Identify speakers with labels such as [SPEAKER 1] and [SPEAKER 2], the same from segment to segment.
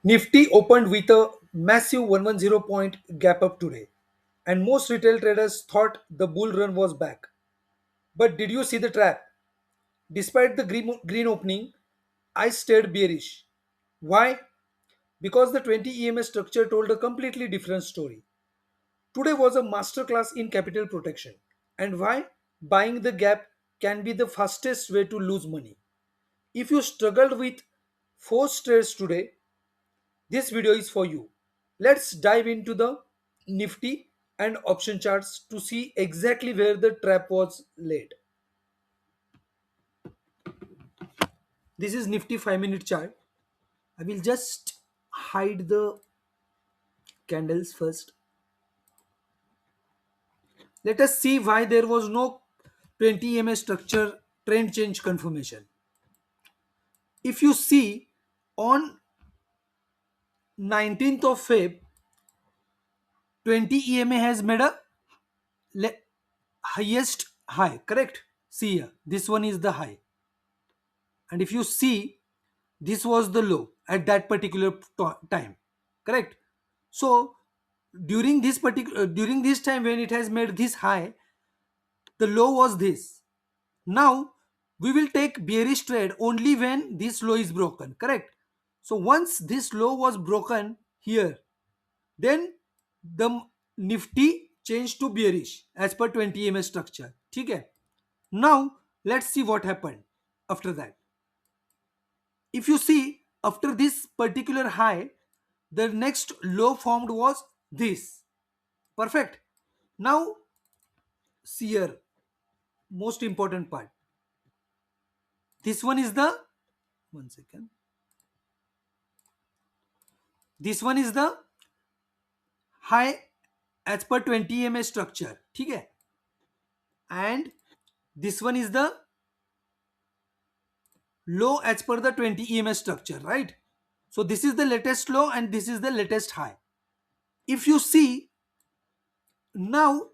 [SPEAKER 1] Nifty opened with a massive 110 point gap up today, and most retail traders thought the bull run was back. But did you see the trap? Despite the green opening, I stayed bearish. Why? Because the 20 EMA structure told a completely different story. Today was a masterclass in capital protection. And why? Buying the gap can be the fastest way to lose money. If you struggled with 4 trades today, this video is for you. Let's dive into the Nifty and option charts to see exactly where the trap was laid. This is Nifty 5-minute chart. I will just hide the candles first. Let us see why there was no 20 EMA structure trend change confirmation. If you see on 19th of Feb, 20 EMA has made a highest high, correct? See here, this one is the high. And if you see, this was the low at that particular time, correct? So during this time when it has made this high, the low was this. Now we will take bearish trade only when this low is broken, correct? So once this low was broken here, then the Nifty changed to bearish as per 20 EMA structure. Okay. Now let's see what happened after that. If you see after this particular high, the next low formed was this. Perfect. Now see here, most important part. This one is the one second. This one is the high as per 20 EMA structure. ठीक है? And this one is the low as per the 20 EMA structure, right? So this is the latest low and this is the latest high. If you see now,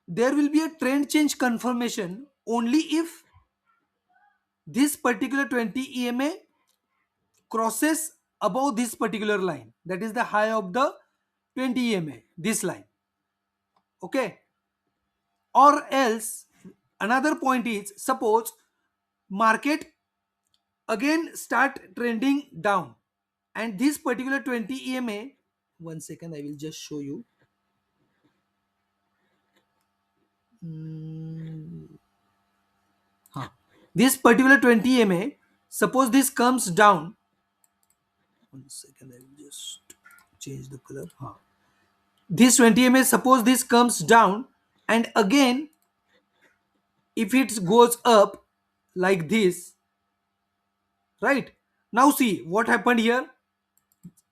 [SPEAKER 1] there will be a trend change confirmation only if this particular 20 EMA crosses above this particular line, that is the high of the 20 EMA, this line. Okay. Or else another point is, suppose market again start trending down and this particular 20 EMA, one second, I will just show you. This particular 20 EMA, suppose this comes down, one second, I will just change the color. This 20 EMA, suppose this comes down and again if it goes up like this, right? Now see what happened here.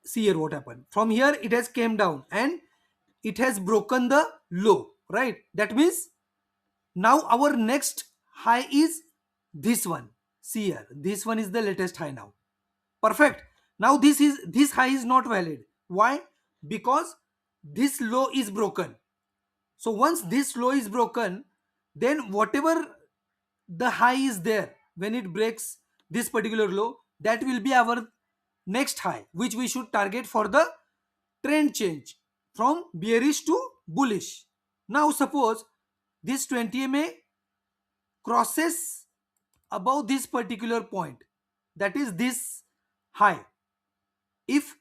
[SPEAKER 1] See here what happened. From here it has came down and it has broken the low, right? That means now our next high is this one. See here, this one is the latest high now. Perfect. Now this high is not valid. Why? Because this low is broken. So once this low is broken, then whatever the high is there when it breaks this particular low, that will be our next high, which we should target for the trend change from bearish to bullish. Now suppose this 20 MA crosses above this particular point, that is this high. If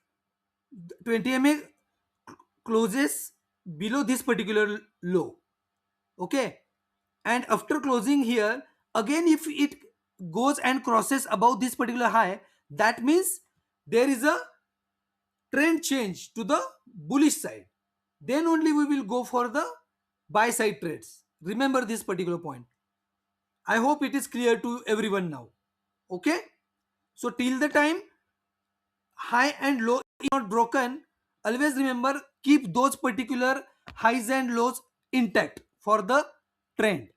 [SPEAKER 1] 20 MA closes below this particular low, okay, and after closing here again if it goes and crosses above this particular high, that means there is a trend change to the bullish side. Then only we will go for the buy side trades. Remember this particular point. I hope it is clear to everyone now. Okay, so till the time high and low is not broken, always remember, keep those particular highs and lows intact for the trend.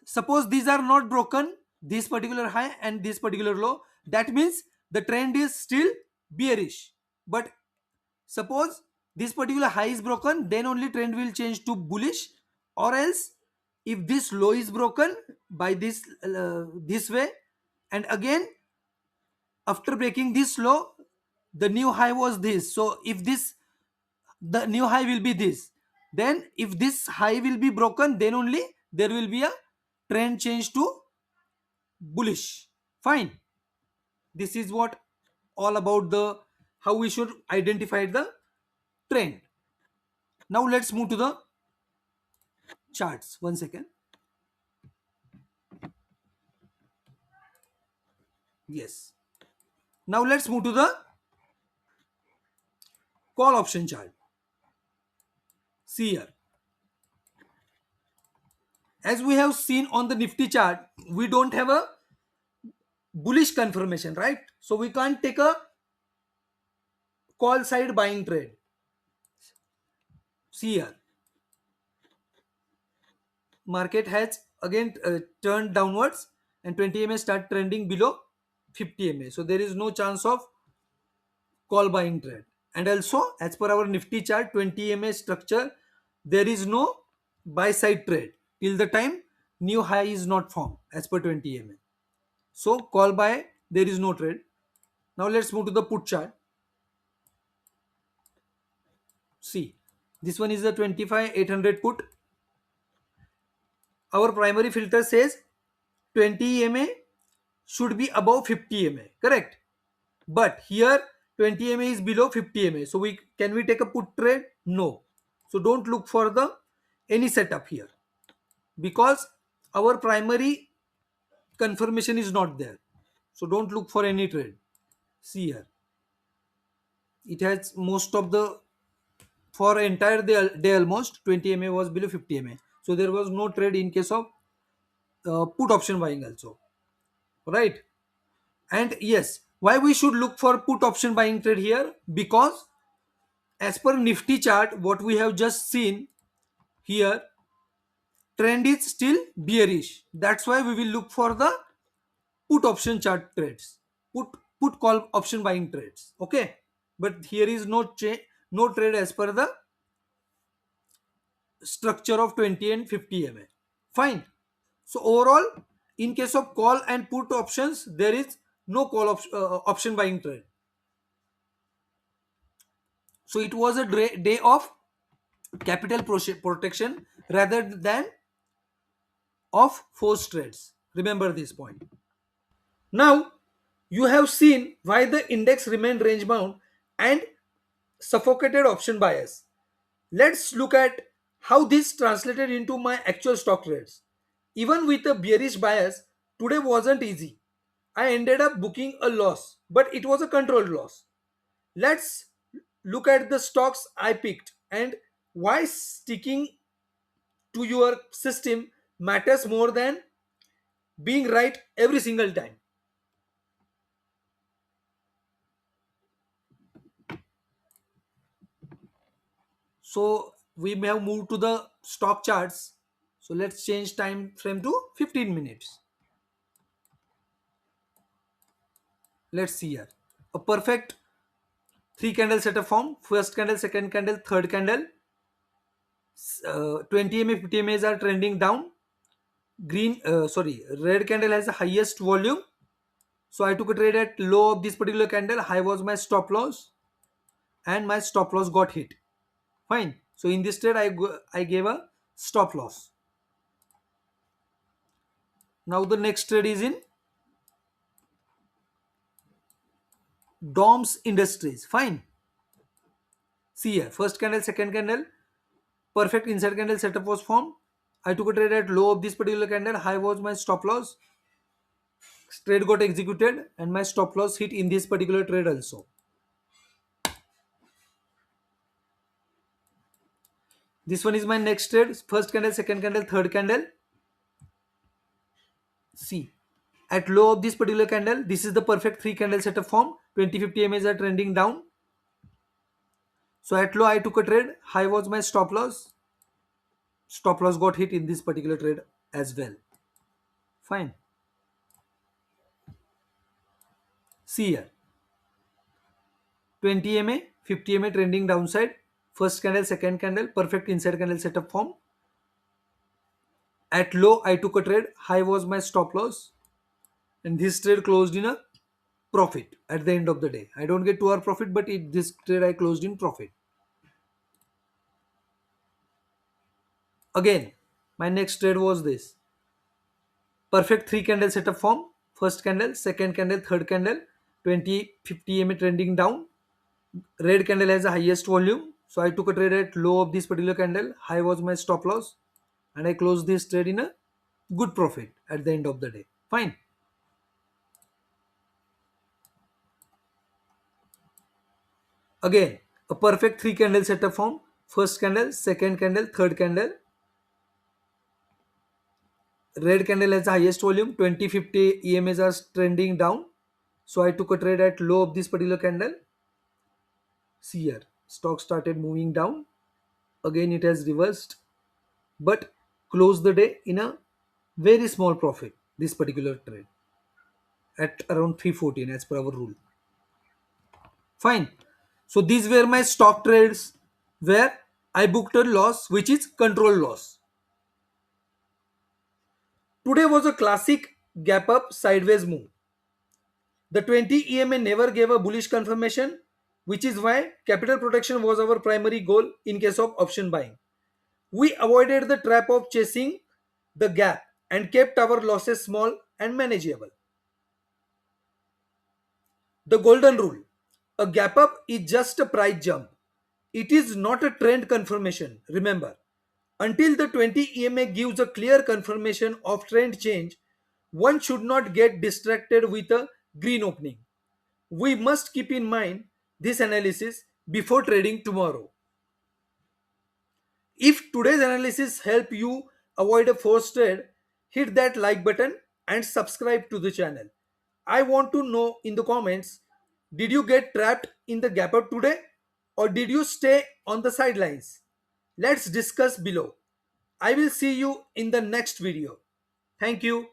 [SPEAKER 1] Suppose these are not broken, this particular high and this particular low, that means the trend is still bearish. But suppose this particular high is broken, then only trend will change to bullish. Or else if this low is broken by this way, and again after breaking this low, the new high was this. So if this, the new high will be this, then if this high will be broken, then only there will be a trend change to bullish. Fine. This is what all about the how we should identify the trend. Now let's move to the charts. One second. Yes. Now let's move to the call option chart. See here. As we have seen on the Nifty chart, we don't have a bullish confirmation, right? So we can't take a call side buying trade. See here. Market has again turned downwards and 20 MA start trending below 50 MA. So there is no chance of call buying trade. And also as per our Nifty chart 20 MA structure, there is no buy side trade till the time new high is not formed as per 20 MA. So call buy, there is no trade. Now let's move to the put chart. See, this one is the 25,800 put. Our primary filter says 20 EMA should be above 50 EMA, correct? But here 20 EMA is below 50 EMA. So can we take a put trade? No. So don't look for the any setup here because our primary confirmation is not there. So don't look for any trade. See here. It has most of the for entire day almost 20 MA was below 50 MA. So there was no trade in case of put option buying also, right? And yes, why we should look for put option buying trade here? Because as per Nifty chart, what we have just seen here, trend is still bearish. That's why we will look for the put option chart trades, put call option buying trades. Okay, but here is no trade as per the structure of 20 and 50 MA. Fine. So overall, in case of call and put options, there is no option buying trade. So it was a day of capital protection rather than of forced trades. Remember this point. Now you have seen why the index remained range bound and suffocated option buyers. Let's look at how this translated into my actual stock trades. Even with a bearish bias, today wasn't easy. I ended up booking a loss, but it was a controlled loss. Let's look at the stocks I picked and why sticking to your system matters more than being right every single time. So we may have moved to the stock charts. So let's change time frame to 15 minutes. Let's see here. A perfect three candle setup form. First candle, second candle, third candle. 20 MA, 50 MAs are trending down. Red candle has the highest volume. So I took a trade at low of this particular candle. High was my stop loss, and my stop loss got hit. Fine. So in this trade, I gave a stop loss. Now the next trade is in DOMS Industries. Fine. See here, first candle, second candle, perfect inside candle setup was formed. I took a trade at low of this particular candle. High was my stop loss. Trade got executed and my stop loss hit in this particular trade also. This one is my next trade. First candle, second candle, third candle. See, at low of this particular candle, this is the perfect three candle setup form. 20-50 MAs are trending down. So at low, I took a trade. High was my stop loss. Stop loss got hit in this particular trade as well. Fine. See here. 20 MA, 50 MA trending downside. First candle, second candle, perfect inside candle setup form. At low, I took a trade. High was my stop loss. And this trade closed in a profit at the end of the day. I don't get 2 hour profit, but this trade I closed in profit. Again, my next trade was this. Perfect 3 candle setup form. First candle, second candle, third candle, 20, 50 EMA trending down. Red candle has the highest volume. So I took a trade at low of this particular candle. High was my stop loss. And I closed this trade in a good profit at the end of the day. Fine. Again, a perfect 3 candle setup form. First candle, second candle, third candle. Red candle has the highest volume. 20, 50 EMAs are trending down. So I took a trade at low of this particular candle. See here, stock started moving down. Again, it has reversed, but closed the day in a very small profit. This particular trade at around 314 as per our rule. Fine. So these were my stock trades where I booked a loss, which is control loss. Today was a classic gap up sideways move. The 20 EMA never gave a bullish confirmation, which is why capital protection was our primary goal in case of option buying. We avoided the trap of chasing the gap and kept our losses small and manageable. The golden rule: a gap up is just a price jump. It is not a trend confirmation. Remember, until the 20 EMA gives a clear confirmation of trend change, one should not get distracted with a green opening. We must keep in mind this analysis before trading tomorrow. If today's analysis help you avoid a forced trade, hit that like button and subscribe to the channel. I want to know in the comments, did you get trapped in the gap up today or did you stay on the sidelines? Let's discuss below. I will see you in the next video. Thank you.